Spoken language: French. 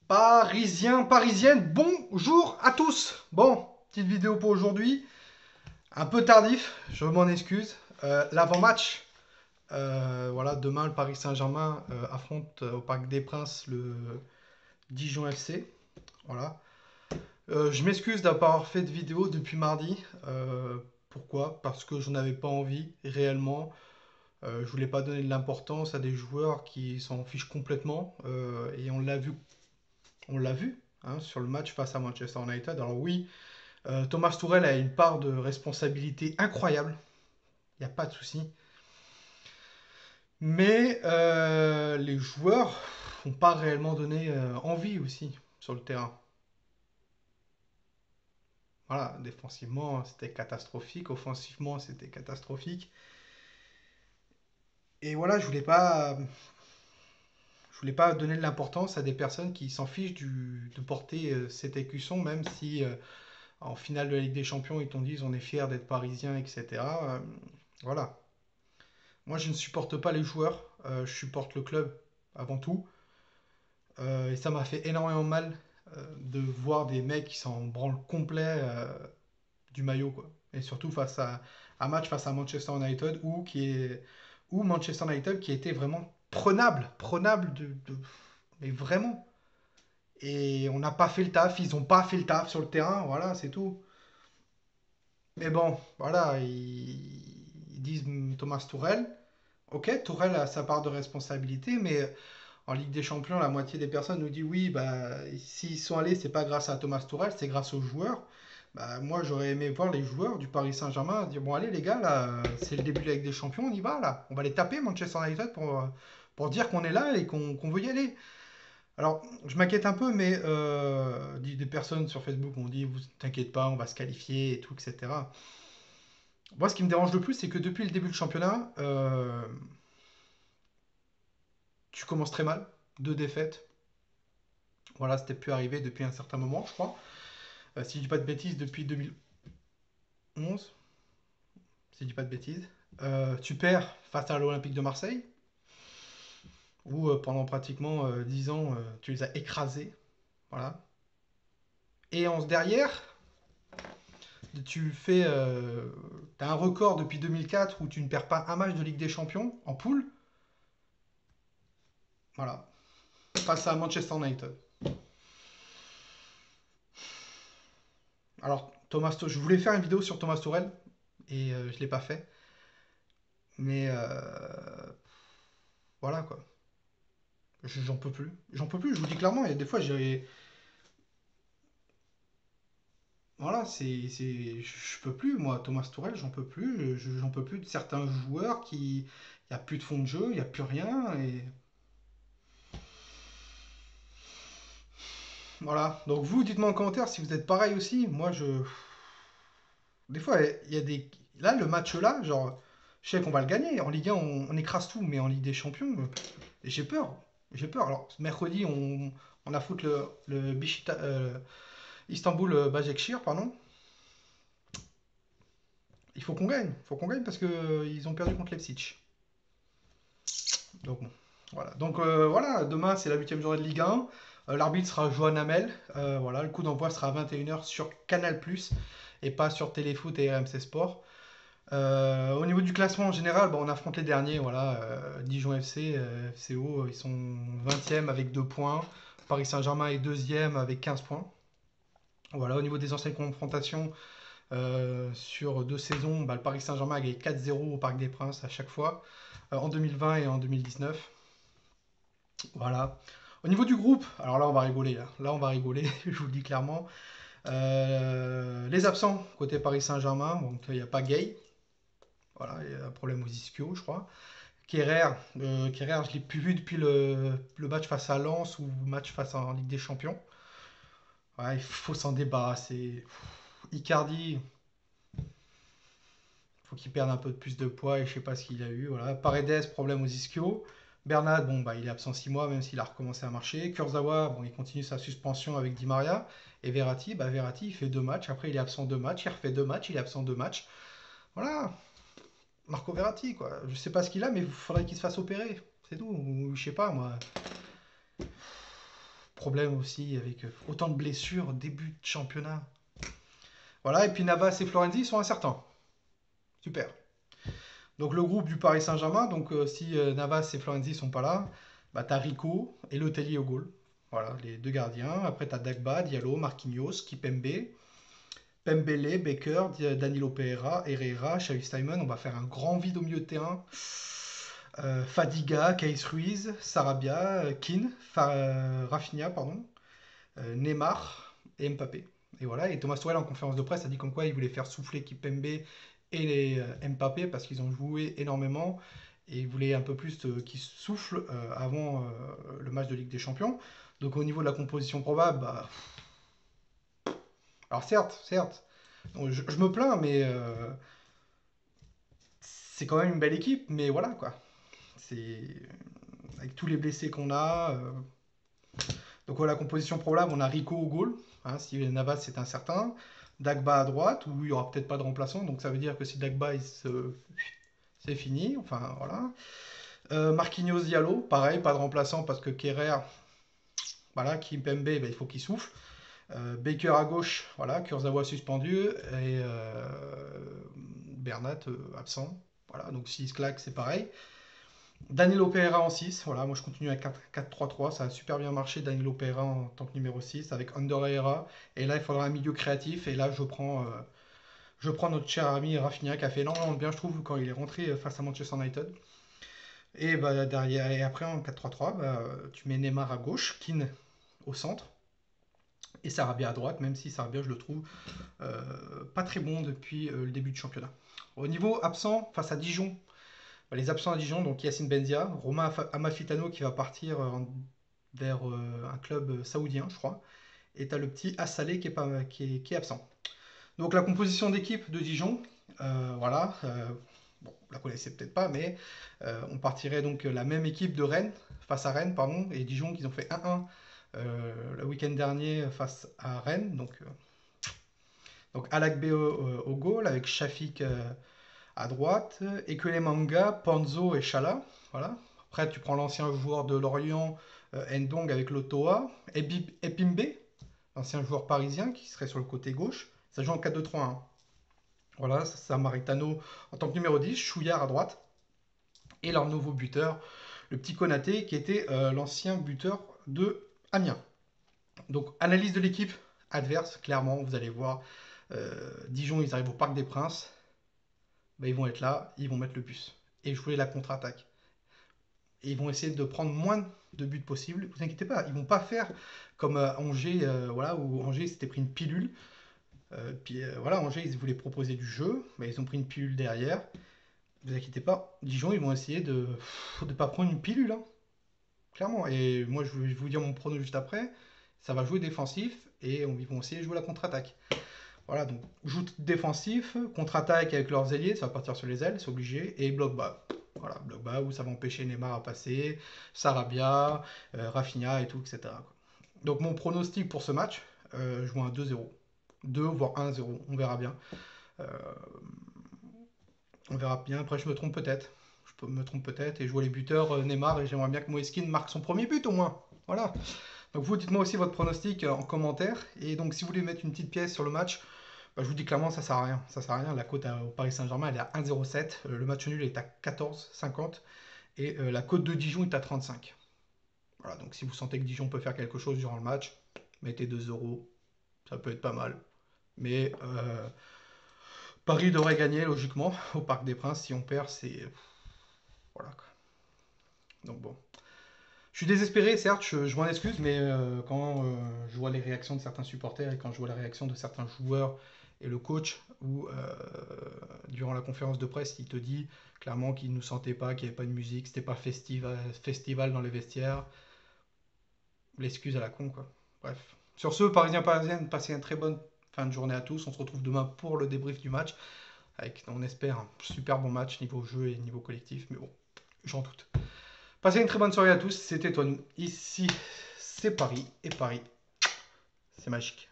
Parisiens, parisiennes, bonjour à tous. Bon, petite vidéo pour aujourd'hui. Un peu tardif, je m'en excuse. L'avant-match, voilà, demain le Paris Saint-Germain affronte au Parc des Princes le Dijon FC. Voilà. Je m'excuse d'avoir fait de vidéo depuis mardi. Pourquoi? Parce que j'en avais pas envie réellement. Je voulais pas donner de l'importance à des joueurs qui s'en fichent complètement. Et on l'a vu hein, sur le match face à Manchester United. Alors oui, Thomas Tuchel a une part de responsabilité incroyable, il n'y a pas de souci. Mais les joueurs n'ont pas réellement donné envie aussi sur le terrain. Voilà, défensivement c'était catastrophique, offensivement c'était catastrophique. Et voilà, je voulais pas donner de l'importance à des personnes qui s'en fichent de porter cet écusson, même si en finale de la Ligue des Champions ils t'ont dit on est fiers d'être parisiens, etc. Voilà. Moi, je ne supporte pas les joueurs, je supporte le club avant tout. Et ça m'a fait énormément mal de voir des mecs qui s'en branlent complet du maillot, quoi. Et surtout face à un match face à Manchester United où Manchester United qui était vraiment prenable mais vraiment. Et on n'a pas fait le taf, ils n'ont pas fait le taf sur le terrain, voilà, c'est tout. Mais bon, voilà, ils disent Thomas Tourelle. Ok, Tourelle a sa part de responsabilité, mais en Ligue des Champions, la moitié des personnes nous dit oui, bah, s'ils sont allés, c'est pas grâce à Thomas Tuchel, c'est grâce aux joueurs. Bah, moi, j'aurais aimé voir les joueurs du Paris Saint-Germain dire bon, allez les gars, là, c'est le début de la Ligue des Champions, on y va là. On va les taper, Manchester United, pour dire qu'on est là et qu'on veut y aller. Alors, je m'inquiète un peu, mais des personnes sur Facebook m'ont dit vous t'inquiète pas, on va se qualifier et tout, etc. Moi, ce qui me dérange le plus, c'est que depuis le début du championnat, tu commences très mal, deux défaites. Voilà, c'était plus arrivé depuis un certain moment, je crois. Si je dis pas de bêtises, depuis 2011, si je dis pas de bêtises. Tu perds face à l'Olympique de Marseille, où pendant pratiquement 10 ans, tu les as écrasés. Voilà. Et derrière, tu fais. As un record depuis 2004 où tu ne perds pas un match de Ligue des Champions en poule. Voilà. Face à Manchester United. Alors, je voulais faire une vidéo sur Thomas Tuchel et je ne l'ai pas fait. Mais voilà quoi. J'en peux plus. J'en peux plus, je vous dis clairement. Il y a des fois, j'ai. Voilà, je peux plus, moi, Thomas Tuchel, j'en peux plus. J'en peux plus de certains joueurs qui. Il n'y a plus de fond de jeu, il n'y a plus rien. Et voilà. Donc, vous, dites-moi en commentaire si vous êtes pareil aussi. Moi, je. Des fois, il y a des. Là, le match là, genre. Je sais qu'on va le gagner. En Ligue 1, on écrase tout, mais en Ligue des Champions, j'ai peur. J'ai peur. Alors, mercredi, on affronte le Istanbul Başakşehir, pardon. Il faut qu'on gagne. Il faut qu'on gagne parce qu'ils ont perdu contre Leipzig. Donc bon, voilà. Donc voilà, demain c'est la huitième journée de Ligue 1. L'arbitre sera Johan Hamel. Voilà, le coup d'envoi sera à 21 h sur Canal+, et pas sur Téléfoot et RMC Sport. Au niveau du classement en général, on affronte les derniers. Voilà, Dijon FC, FCO, ils sont 20e avec 2 points. Paris Saint-Germain est deuxième avec 15 points. Voilà, au niveau des anciennes confrontations, sur 2 saisons, le Paris Saint-Germain a gagné 4-0 au Parc des Princes à chaque fois, en 2020 et en 2019. Voilà. Au niveau du groupe, alors là on va rigoler, là on va rigoler, je vous le dis clairement. Les absents côté Paris Saint-Germain, donc il n'y a pas Gay, voilà, il y a un problème aux ischio, je crois. Kerrer, je l'ai plus vu depuis le match face à Lens ou le match face en Ligue des Champions. Ouais, il faut s'en débarrasser. Icardi, faut qu'il perde un peu plus de poids et je sais pas ce qu'il a eu. Voilà. Paredes, problème aux ischios. Bernat, bon, bah, il est absent 6 mois, même s'il a recommencé à marcher. Kurzawa, bon, il continue sa suspension avec Di Maria. Et Verratti, Verratti, il fait 2 matchs. Après, il est absent 2 matchs. Il refait 2 matchs. Il est absent 2 matchs. Voilà. Marco Verratti, quoi. Je sais pas ce qu'il a, mais il faudrait qu'il se fasse opérer. C'est tout. Ou je sais pas, moi. problème aussi avec autant de blessures, début de championnat. Voilà, et puis Navas et Florenzi sont incertains. Super. Donc le groupe du Paris Saint-Germain, donc si Navas et Florenzi sont pas là, bah, t'as Rico et Letellier au goal. Voilà, les deux gardiens. Après, t'as Dagba, Diallo, Marquinhos, Kipembe, Pembele, Baker, Danilo Pereira, Herrera, Xavi Simon. On va faire un grand vide au milieu de terrain. Fadiga, Keis Ruiz, Sarabia, Keane, Rafinha, pardon, Neymar et Mbappé. Et voilà, et Thomas Tuchel en conférence de presse a dit comme quoi il voulait faire souffler Kipembe et Mbappé parce qu'ils ont joué énormément et il voulait un peu plus qu'ils soufflent avant le match de Ligue des Champions. Donc au niveau de la composition probable, bah, alors certes, donc, je me plains, mais c'est quand même une belle équipe, mais voilà quoi. C'est avec tous les blessés qu'on a. Donc voilà, la composition probable, on a Rico au goal, hein, si Navas c'est incertain. Dagba à droite, où il n'y aura peut-être pas de remplaçant, donc ça veut dire que si Dagba, c'est fini, enfin voilà. Marquinhos Diallo, pareil, pas de remplaçant parce que Kerrer, voilà, Kimpembe, ben, il faut qu'il souffle. Baker à gauche, voilà, Kurzawa suspendu, et Bernat absent. Voilà, donc s'il se claque, c'est pareil. Danilo Pereira en 6, voilà, moi je continue à 4-3-3, ça a super bien marché, Danilo Pereira en tant que numéro 6, avec Ander Herrera, et là il faudra un milieu créatif, et là je prends notre cher ami Rafinha qui a fait énormément de bien, je trouve, quand il est rentré face à Manchester United. Et, bah, derrière, et après en 4-3-3, bah, tu mets Neymar à gauche, Keane au centre, et Sarabia à droite, même si Sarabia je le trouve pas très bon depuis le début du championnat. Au niveau absent, face à Dijon, les absents à Dijon, donc Yacine Benzia, Romain Amalfitano qui va partir vers un club saoudien, je crois. Et tu as le petit Assalé qui est absent. Donc la composition d'équipe de Dijon, voilà, bon, vous la connaissez peut-être pas, mais on partirait donc la même équipe de Rennes, face à Rennes, pardon, et Dijon qui ont fait 1-1 le week-end dernier face à Rennes. Donc Alakbe au goal avec Shafik à droite, Manga, Panzo et Chala. Voilà. Après, tu prends l'ancien joueur de Lorient, Ndong avec l'Otoa, Epimbe, l'ancien joueur parisien qui serait sur le côté gauche. Ça joue en 4-2-3-1. Voilà, ça Maritano en tant que numéro 10, Chouillard à droite. Et leur nouveau buteur, le petit Konaté, qui était l'ancien buteur de Amiens. Donc, analyse de l'équipe adverse, clairement, vous allez voir. Dijon, ils arrivent au Parc des Princes. Ben, ils vont être là, ils vont mettre le bus et jouer la contre-attaque. Et ils vont essayer de prendre moins de buts possible. Vous inquiétez pas, ils vont pas faire comme Angers, voilà, où Angers s'était pris une pilule. Puis voilà, Angers, ils voulaient proposer du jeu, mais ils ont pris une pilule derrière. Vous inquiétez pas, Dijon, ils vont essayer de ne pas prendre une pilule, hein, clairement. Et moi, je vais vous dire mon prono juste après. Ça va jouer défensif et ils vont essayer de jouer la contre-attaque. Voilà, donc joue défensif, contre-attaque avec leurs ailiers, ça va partir sur les ailes, c'est obligé, et bloc bas. Voilà, bloc bas où ça va empêcher Neymar à passer, Sarabia, Rafinha et tout, etc. Donc mon pronostic pour ce match, je vois un 2-0. 2 voire 1-0, on verra bien. Euh, on verra bien, après je me trompe peut-être. Je me trompe peut-être, et je vois les buteurs Neymar, et j'aimerais bien que Moeskin marque son premier but au moins. Voilà. Donc vous, dites-moi aussi votre pronostic en commentaire, et donc si vous voulez mettre une petite pièce sur le match, bah, je vous dis clairement, ça sert à rien. Ça sert à rien. La cote au Paris Saint-Germain, elle est à 1,07. Le match nul est à 14,50. Et la cote de Dijon est à 35. Voilà, donc si vous sentez que Dijon peut faire quelque chose durant le match, mettez 2 euros. Ça peut être pas mal. Mais Paris devrait gagner logiquement au Parc des Princes. Si on perd, c'est. Voilà quoi. Donc bon. Je suis désespéré, certes, je m'en excuse, mais quand je vois les réactions de certains supporters et quand je vois la réaction de certains joueurs et le coach, où durant la conférence de presse, il te dit clairement qu'il ne nous sentait pas, qu'il n'y avait pas de musique, c'était pas festival dans les vestiaires. L'excuse à la con, quoi. Bref. Sur ce, Parisiens, passez une très bonne fin de journée à tous. On se retrouve demain pour le débrief du match, avec, on espère, un super bon match niveau jeu et niveau collectif, mais bon, j'en doute. Passez une très bonne soirée à tous, c'était toi nous. Ici, c'est Paris, et Paris, c'est magique.